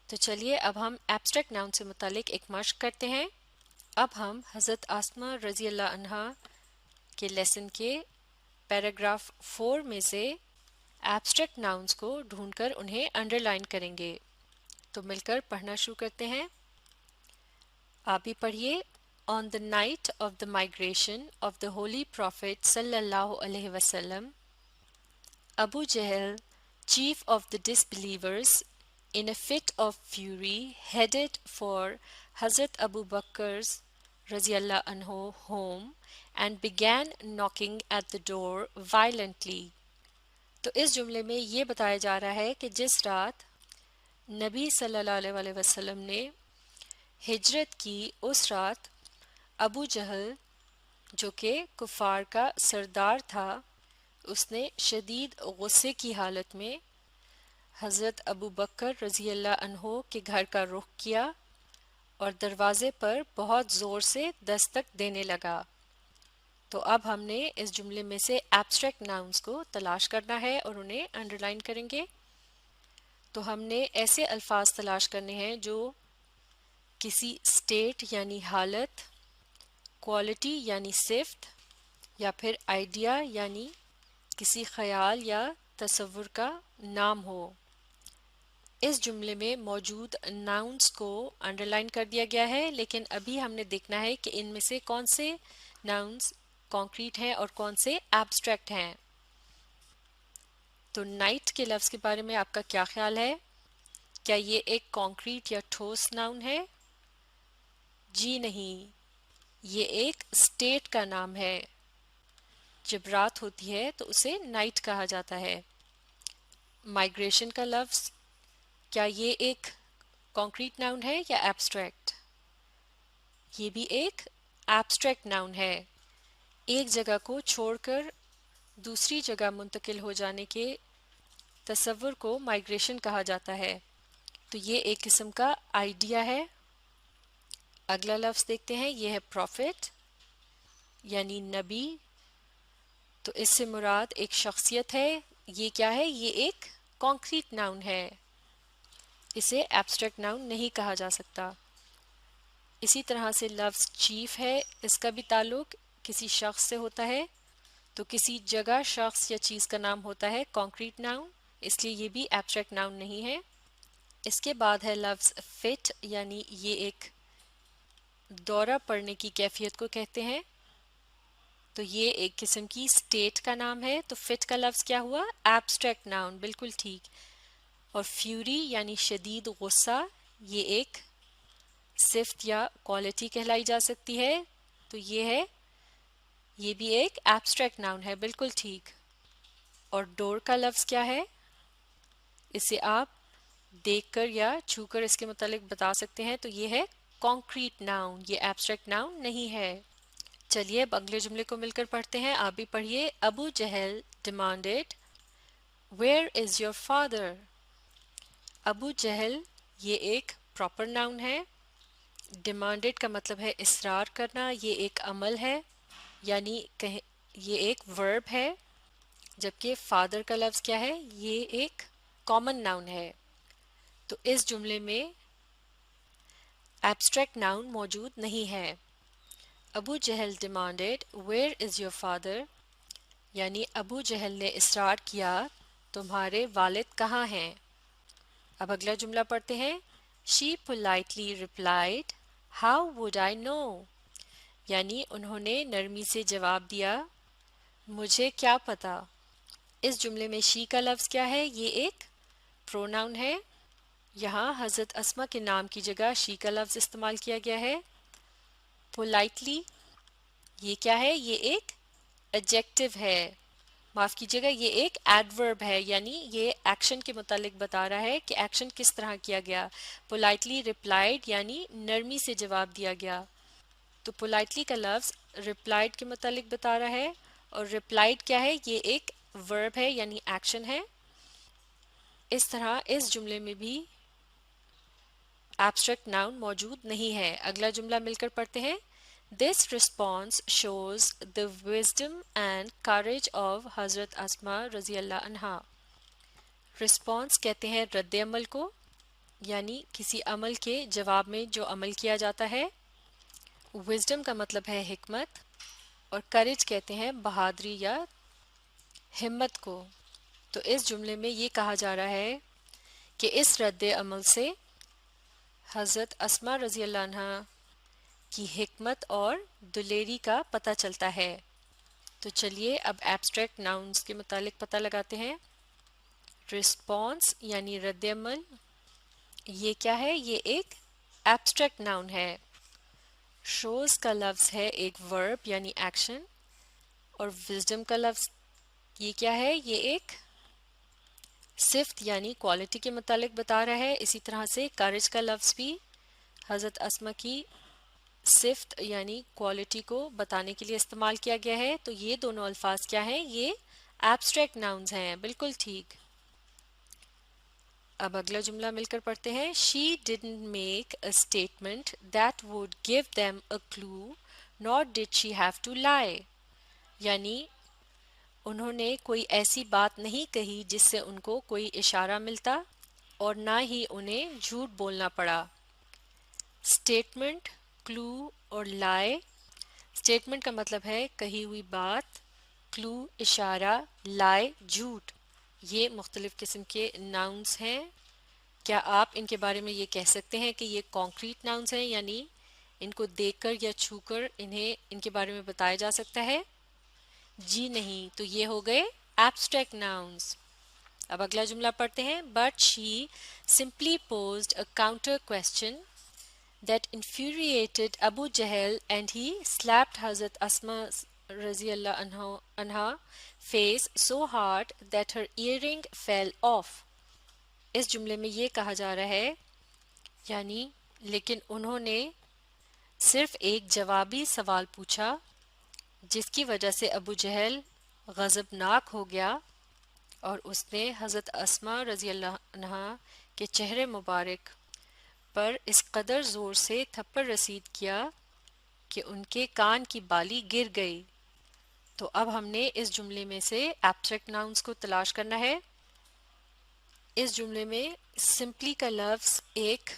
تو چلیے اب ہم ایبسٹریکٹ ناؤن سے متعلق ایک مشق کرتے ہیں۔ اب ہم حضرت آسمہ رضی اللہ عنہا کے لیسن کے پیراگراف 4 میں سے ایبسٹریکٹ ناؤنز کو ڈھونڈ کر انہیں انڈر لائن کریں گے۔ تو مل کر پڑھنا شروع کرتے ہیں۔ آپ بھی پڑھیے۔ On the night of the migration of the Holy Prophet sallallahu alaihi wasallam, Abu Jahl, chief of the disbelievers, in a fit of fury, headed for Hazrat Abu Bakr's radiallahu anhu home and began knocking at the door violently. تو اس جملے میں یہ بتایا جا رہا ہے کہ جس رات نبی صلی اللہ علیہ وسلم نے ہجرت کی، اس رات ابو جہل جو کہ کفار کا سردار تھا، اس نے شدید غصے کی حالت میں حضرت ابو بکر رضی اللہ عنہ کے گھر کا رخ کیا اور دروازے پر بہت زور سے دستک دینے لگا۔ تو اب ہم نے اس جملے میں سے ایبسٹریکٹ ناؤنز کو تلاش کرنا ہے اور انہیں انڈر لائن کریں گے۔ تو ہم نے ایسے الفاظ تلاش کرنے ہیں جو کسی اسٹیٹ یعنی حالت، کوالٹی یعنی صفت، یا پھر آئیڈیا یعنی کسی خیال یا تصور کا نام ہو۔ اس جملے میں موجود ناؤنز کو انڈر لائن کر دیا گیا ہے، لیکن ابھی ہم نے دیکھنا ہے کہ ان میں سے کون سے ناؤنز کانکریٹ ہیں اور کون سے ایبسٹریکٹ ہیں۔ تو نائٹ کے لفظ کے بارے میں آپ کا کیا خیال ہے؟ کیا یہ ایک کانکریٹ یا ٹھوس ناؤن ہے؟ جی نہیں، یہ ایک اسٹیٹ کا نام ہے۔ جب رات ہوتی ہے تو اسے نائٹ کہا جاتا ہے۔ مائگریشن کا لفظ، کیا یہ ایک کانکریٹ ناؤن ہے یا ایبسٹریکٹ؟ یہ بھی ایک ایبسٹریکٹ ناؤن ہے۔ ایک جگہ کو چھوڑ کر دوسری جگہ منتقل ہو جانے کے تصور کو مائگریشن کہا جاتا ہے۔ تو یہ ایک قسم کا آئیڈیا ہے۔ اگلا لفظ دیکھتے ہیں، یہ ہے پروفٹ یعنی نبی۔ تو اس سے مراد ایک شخصیت ہے۔ یہ کیا ہے؟ یہ ایک کانکریٹ ناؤن ہے، اسے ایبسٹریکٹ ناؤن نہیں کہا جا سکتا۔ اسی طرح سے لفظ چیف ہے، اس کا بھی تعلق کسی شخص سے ہوتا ہے۔ تو کسی جگہ، شخص یا چیز کا نام ہوتا ہے کانکریٹ ناؤن، اس لیے یہ بھی ایبسٹریکٹ ناؤن نہیں ہے۔ اس کے بعد ہے لفظ فٹ، یعنی یہ ایک دورہ پڑنے کی کیفیت کو کہتے ہیں۔ تو یہ ایک قسم کی اسٹیٹ کا نام ہے۔ تو فٹ کا لفظ کیا ہوا؟ ایبسٹریکٹ ناؤن، بالکل ٹھیک۔ اور فیوری یعنی شدید غصہ، یہ ایک صفت یا کوالٹی کہلائی جا سکتی ہے۔ تو یہ بھی ایک ایبسٹریکٹ ناؤن ہے، بالکل ٹھیک۔ اور ڈور کا لفظ کیا ہے؟ اسے آپ دیکھ کر یا چھو کر اس کے متعلق بتا سکتے ہیں۔ تو یہ ہے کانکریٹ ناؤن، یہ ایبسٹریکٹ ناؤن نہیں ہے۔ چلیے اب اگلے جملے کو مل کر پڑھتے ہیں۔ آپ بھی پڑھیے۔ Abu Jahl demanded where is your father. Abu Jahl یہ ایک پراپر ناؤن ہے۔ ڈیمانڈیڈ کا مطلب ہے اصرار کرنا، یہ ایک عمل ہے، یعنی یہ ایک ورب ہے۔ جبکہ فادر کا لفظ کیا ہے؟ یہ ایک کامن ناؤن ہے۔ تو اس جملے میں ایبسٹریکٹ ناؤن موجود نہیں ہے۔ Abu Jahl demanded where is your father, یعنی ابو جہل نے اصرار کیا تمہارے والد کہاں ہیں۔ اب اگلا جملہ پڑھتے ہیں۔ شی politely replied how would I know، یعنی انہوں نے نرمی سے جواب دیا مجھے کیا پتا۔ اس جملے میں شی کا لفظ کیا ہے؟ یہ ایک پروناؤن ہے۔ یہاں حضرت اسما کے نام کی جگہ شی کا لفظ استعمال کیا گیا ہے۔ politely یہ کیا ہے؟ یہ ایک ایڈجیکٹو ہے، معاف کیجیے گا، یہ ایک ایڈورب ہے، یعنی یہ ایکشن کے متعلق بتا رہا ہے کہ ایکشن کس طرح کیا گیا۔ politely replied یعنی نرمی سے جواب دیا گیا۔ تو politely کا لفظ replied کے متعلق بتا رہا ہے، اور replied کیا ہے؟ یہ ایک ورب ہے یعنی ایکشن ہے۔ اس طرح اس جملے میں بھی ایبسٹریکٹ ناؤن موجود نہیں ہے۔ اگلا جملہ مل کر پڑھتے ہیں۔ This response shows the wisdom and courage of حضرت اسما رضی اللہ عنہا۔ رسپانس کہتے ہیں رد عمل کو، یعنی کسی عمل کے جواب میں جو عمل کیا جاتا ہے. وزڈم کا مطلب ہے حکمت، اور کریج کہتے ہیں بہادری یا ہمت کو. تو اس جملے میں یہ کہا جا رہا ہے کہ اس رد عمل سے حضرت اسماء رضی اللہ عنہ کی حکمت اور دلیری کا پتہ چلتا ہے. تو چلیے اب ایبسٹریکٹ ناؤنز کے متعلق پتہ لگاتے ہیں. رسپانس یعنی رد عمل، یہ کیا ہے؟ یہ ایک ایبسٹریکٹ ناؤن ہے. شوز کا لفظ ہے ایک ورب یعنی ایکشن، اور وزڈم کا لفظ یہ کیا ہے؟ یہ ایک صفت یعنی کوالٹی کے متعلق بتا رہا ہے. اسی طرح سے کریج کا لفظ بھی حضرت اسما کی صفت یعنی کوالٹی کو بتانے کے لیے استعمال کیا گیا ہے. تو یہ دونوں الفاظ کیا ہیں؟ یہ ایبسٹریکٹ ناؤنز ہیں. بالکل ٹھیک. اب اگلا جملہ مل کر پڑھتے ہیں. She didn't make a statement that would give them a clue, nor did she have to lie. یعنی انہوں نے کوئی ایسی بات نہیں کہی جس سے ان کو کوئی اشارہ ملتا اور نہ ہی انہیں جھوٹ بولنا پڑا. اسٹیٹمنٹ، کلو اور لائے. اسٹیٹمنٹ کا مطلب ہے کہی ہوئی بات، کلو اشارہ، لائے جھوٹ. یہ مختلف قسم کے ناؤنز ہیں. کیا آپ ان کے بارے میں یہ کہہ سکتے ہیں کہ یہ کانکریٹ ناؤنز ہیں، یعنی ان کو دیکھ کر یا چھو کر انہیں ان کے بارے میں بتایا جا سکتا ہے؟ جی نہیں. تو یہ ہو گئے ایبسٹریکٹ ناؤنز. اب اگلا جملہ پڑھتے ہیں. But she simply posed a counter question that infuriated Abu Jahl and he slapped Hazrat Asma رضی اللہ عنہ face so hard that her earring fell off. اس جملے میں یہ کہا جا رہا ہے یعنی لیکن انہوں نے صرف ایک جوابی سوال پوچھا جس کی وجہ سے ابو جہل غضبناک ہو گیا اور اس نے حضرت اسماء رضی اللہ عنہا کے چہرے مبارک پر اس قدر زور سے تھپڑ رسید کیا کہ ان کے کان کی بالی گر گئی. تو اب ہم نے اس جملے میں سے ایبسٹریکٹ ناؤنز کو تلاش کرنا ہے. اس جملے میں سمپلی کا لفظ ایک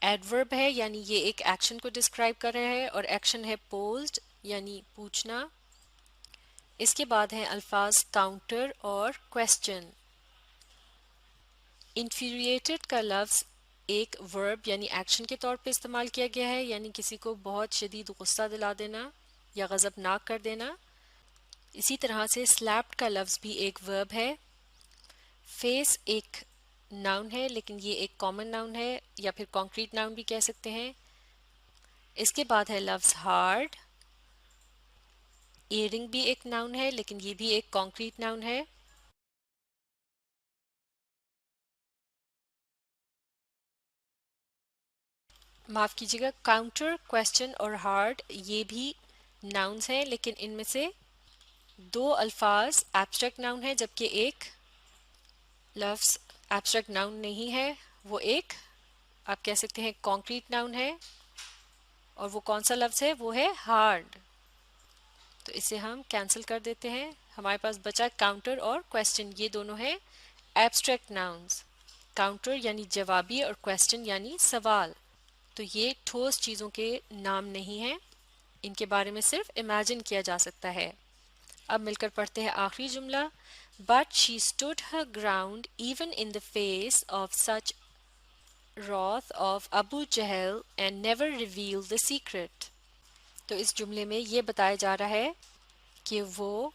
ایڈورب ہے، یعنی یہ ایک ایکشن کو ڈسکرائب کر رہا ہے، اور ایکشن ہے پوزڈ یعنی پوچھنا. اس کے بعد ہیں الفاظ کاؤنٹر اور کویسچن. انفیریٹڈ کا لفظ ایک ورب یعنی ایکشن کے طور پہ استعمال کیا گیا ہے، یعنی کسی کو بہت شدید غصہ دلا دینا یا غضبناک کر دینا. اسی طرح سے سلیپڈ کا لفظ بھی ایک ورب ہے. فیس ایک ناؤن ہے لیکن یہ ایک کامن ناؤن ہے یا پھر کانکریٹ ناؤن بھی کہہ سکتے ہیں. اس کے بعد ہے لفظ ہارڈ. ایئرنگ بھی ایک ناؤن ہے لیکن یہ بھی ایک کانکریٹ ناؤن ہے. معاف کیجیے گا، کاؤنٹر، کویسچن اور ہارڈ یہ بھی ناؤنز ہیں لیکن ان میں سے دو الفاظ ایبسٹریکٹ ناؤن ہے جبکہ ایک لفظ ایبسٹریکٹ ناؤن نہیں ہے. وہ ایک آپ کہہ سکتے ہیں کانکریٹ ناؤن ہے، اور وہ کون سا لفظ ہے؟ وہ ہے ہارڈ. تو اسے ہم کینسل کر دیتے ہیں. ہمارے پاس بچا کاؤنٹر اور کویسچن، یہ دونوں ہیں ایبسٹریکٹ ناؤنز. کاؤنٹر یعنی جوابی اور کویسچن یعنی سوال. تو یہ ٹھوس چیزوں کے نام نہیں ہیں، ان کے بارے میں صرف امیجن کیا جا سکتا ہے. اب مل کر پڑھتے ہیں آخری جملہ. But she stood her ground even in the face of such wrath of Abu Jahl and never revealed the secret. تو اس جملے میں یہ بتایا جا رہا ہے کہ وہ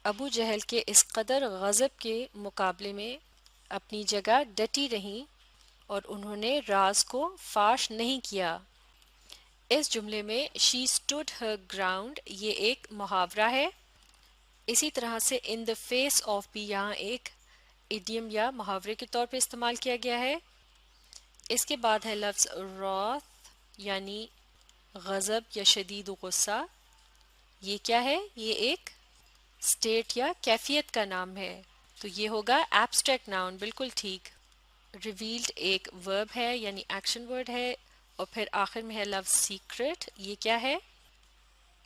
ابو جہل کے اس قدر غضب کے مقابلے میں اپنی جگہ ڈٹی رہیں اور انہوں نے راز کو فاش نہیں کیا. اس جملے میں she stood her ground یہ ایک محاورہ ہے. اسی طرح سے in the face of بھی یہاں ایک ایڈیم یا محاورے کے طور پہ استعمال کیا گیا ہے. اس کے بعد ہے لفظ wrath یعنی غضب یا شدید غصہ. یہ کیا ہے؟ یہ ایک اسٹیٹ یا کیفیت کا نام ہے. تو یہ ہوگا ایبسٹریکٹ ناؤن. بالکل ٹھیک. ریویلڈ ایک ورب ہے یعنی ایکشن ورڈ ہے، اور پھر آخر میں ہے لفظ سیکرٹ. یہ کیا ہے؟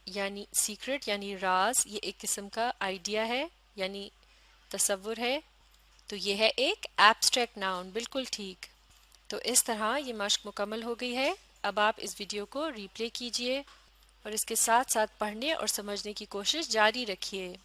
یعنی سیکرٹ یعنی راز. یہ ایک قسم کا آئیڈیا ہے یعنی تصور ہے. تو یہ ہے ایک ایبسٹریکٹ ناؤن. بالکل ٹھیک. تو اس طرح یہ مشق مکمل ہو گئی ہے۔ اب آپ اس ویڈیو کو ری پلے کیجئے اور اس کے ساتھ ساتھ پڑھنے اور سمجھنے کی کوشش جاری رکھیے۔